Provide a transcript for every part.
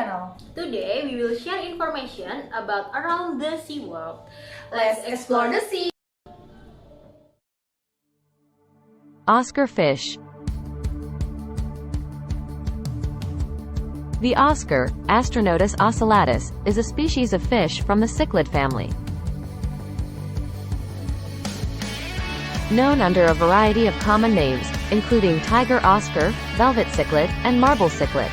channel. Today we will share information about around the sea world. Let's explore the sea! Oscar fish. The oscar, Astronotus ocellatus, is a species of fish from the cichlid family. Known under a variety of common names, including tiger oscar, velvet cichlid, and marble cichlid.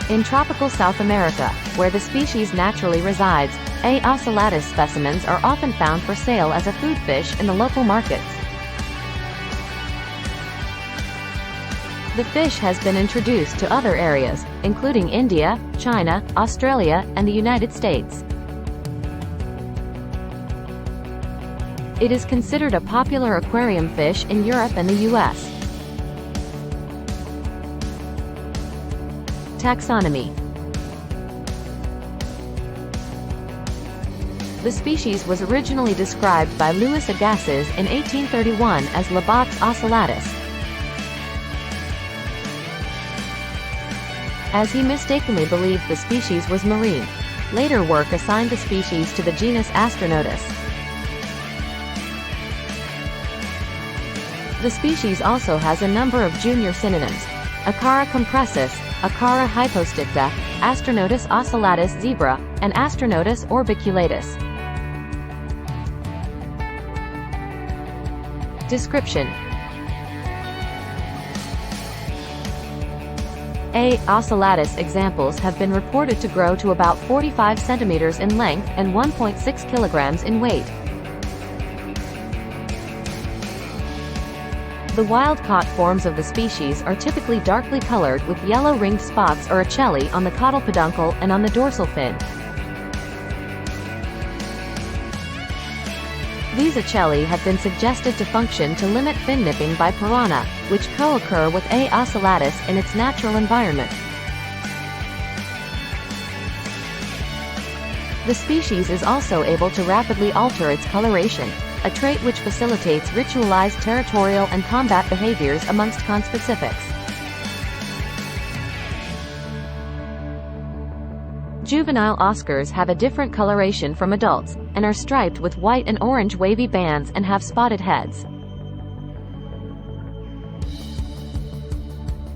In tropical South America, where the species naturally resides, A. ocellatus specimens are often found for sale as a food fish in the local markets. The fish has been introduced to other areas, including India, China, Australia, and the United States. It is considered a popular aquarium fish in Europe and the US. Taxonomy. The species was originally described by Louis Agassiz in 1831 as Labox ocellatus, as he mistakenly believed the species was marine. Later work assigned the species to the genus Astronotus. The species also has a number of junior synonyms: Acara compressus, Acara hyposticta, Astronotus ocellatus zebra, and Astronotus orbiculatus. Description: A. ocellatus examples have been reported to grow to about 45 centimeters in length and 1.6 kilograms in weight. The wild-caught forms of the species are typically darkly colored with yellow ringed spots or ocelli on the caudal peduncle and on the dorsal fin. These ocelli have been suggested to function to limit fin nipping by piranha, which co-occur with A. ocellatus in its natural environment. The species is also able to rapidly alter its coloration, a trait which facilitates ritualized territorial and combat behaviors amongst conspecifics. Juvenile oscars have a different coloration from adults, and are striped with white and orange wavy bands and have spotted heads.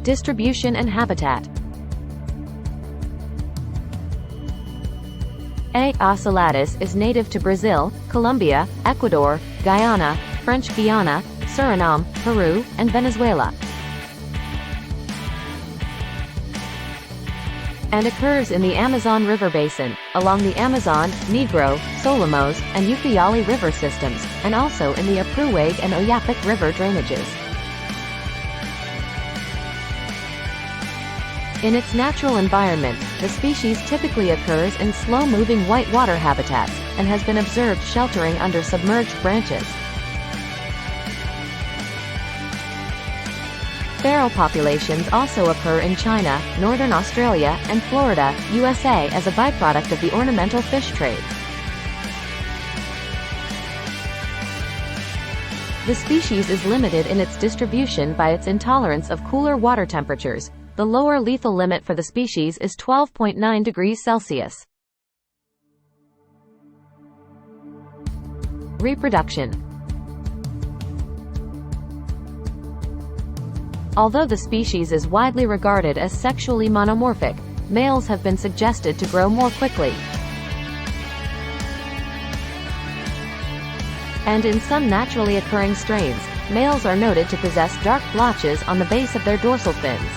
Distribution and habitat. A. ocellatus is native to Brazil, Colombia, Ecuador, Guyana, French Guiana, Suriname, Peru, and Venezuela, and occurs in the Amazon River basin, along the Amazon, Negro, Solomos, and Ucayali river systems, and also in the Apruwag and Oyapock river drainages. In its natural environment, the species typically occurs in slow-moving whitewater habitats, and has been observed sheltering under submerged branches. Feral populations also occur in China, northern Australia, and Florida, USA as a byproduct of the ornamental fish trade. The species is limited in its distribution by its intolerance of cooler water temperatures. The lower lethal limit for the species is 12.9 degrees Celsius. Reproduction. Although the species is widely regarded as sexually monomorphic, males have been suggested to grow more quickly. And in some naturally occurring strains, males are noted to possess dark blotches on the base of their dorsal fins.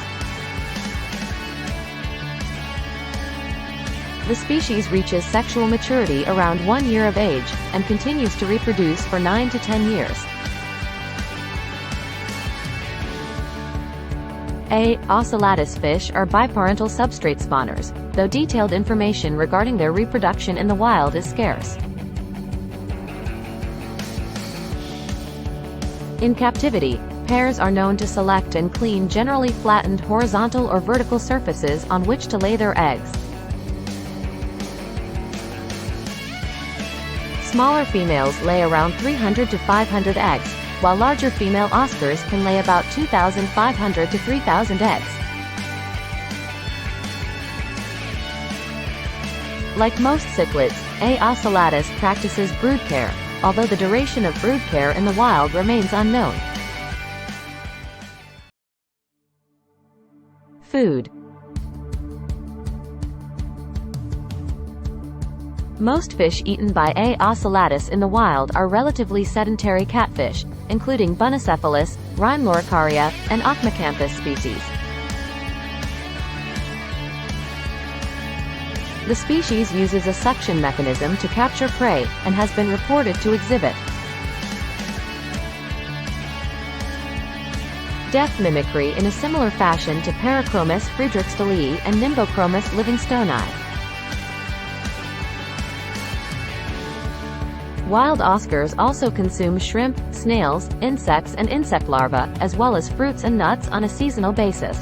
The species reaches sexual maturity around 1 year of age, and continues to reproduce for 9 to 10 years. A. ocellatus fish are biparental substrate spawners, though detailed information regarding their reproduction in the wild is scarce. In captivity, pairs are known to select and clean generally flattened horizontal or vertical surfaces on which to lay their eggs. Smaller females lay around 300 to 500 eggs, while larger female oscars can lay about 2,500 to 3,000 eggs. Like most cichlids, A. ocellatus practices brood care, although the duration of brood care in the wild remains unknown. Food. Most fish eaten by A. ocellatus in the wild are relatively sedentary catfish, including Bunocephalus, Rhynloricaria, and Ochmacanthus species. The species uses a suction mechanism to capture prey, and has been reported to exhibit death mimicry in a similar fashion to Parachromis friedrichsthali and Nimbochromis livingstoni. Wild oscars also consume shrimp, snails, insects and insect larvae, as well as fruits and nuts on a seasonal basis.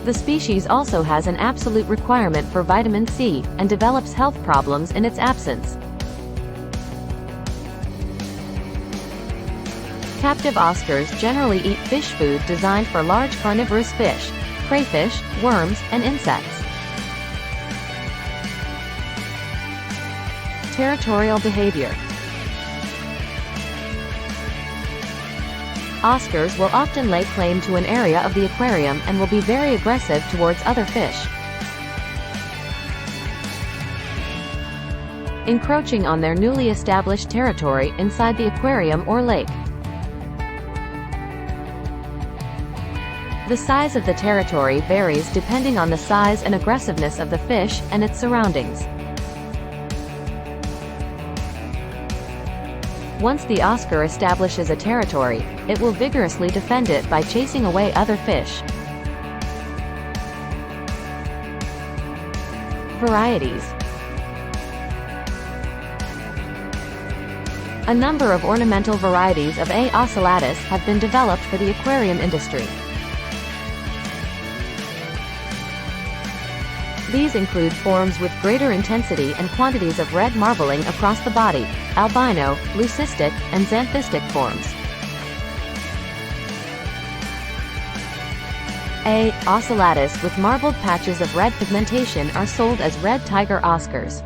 The species also has an absolute requirement for vitamin C, and develops health problems in its absence. Captive oscars generally eat fish food designed for large carnivorous fish, crayfish, worms, and insects. Territorial behavior. Oscars will often lay claim to an area of the aquarium and will be very aggressive towards other fish, encroaching on their newly established territory inside the aquarium or lake. The size of the territory varies depending on the size and aggressiveness of the fish and its surroundings. Once the oscar establishes a territory, it will vigorously defend it by chasing away other fish. Varieties. A number of ornamental varieties of A. ocellatus have been developed for the aquarium industry. These include forms with greater intensity and quantities of red marbling across the body, albino, leucistic, and xanthistic forms. A. ocellatus with marbled patches of red pigmentation are sold as red tiger oscars,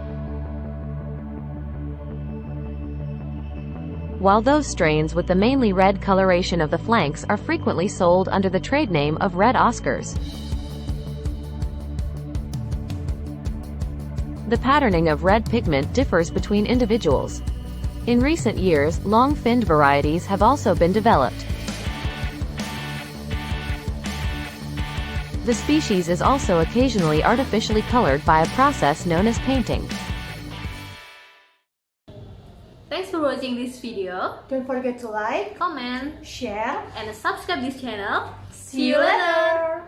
while those strains with the mainly red coloration of the flanks are frequently sold under the trade name of red oscars. The patterning of red pigment differs between individuals. In recent years, long-finned varieties have also been developed. The species is also occasionally artificially colored by a process known as painting. Thanks for watching this video. Don't forget to like, Comment, share, and subscribe this channel. see you later!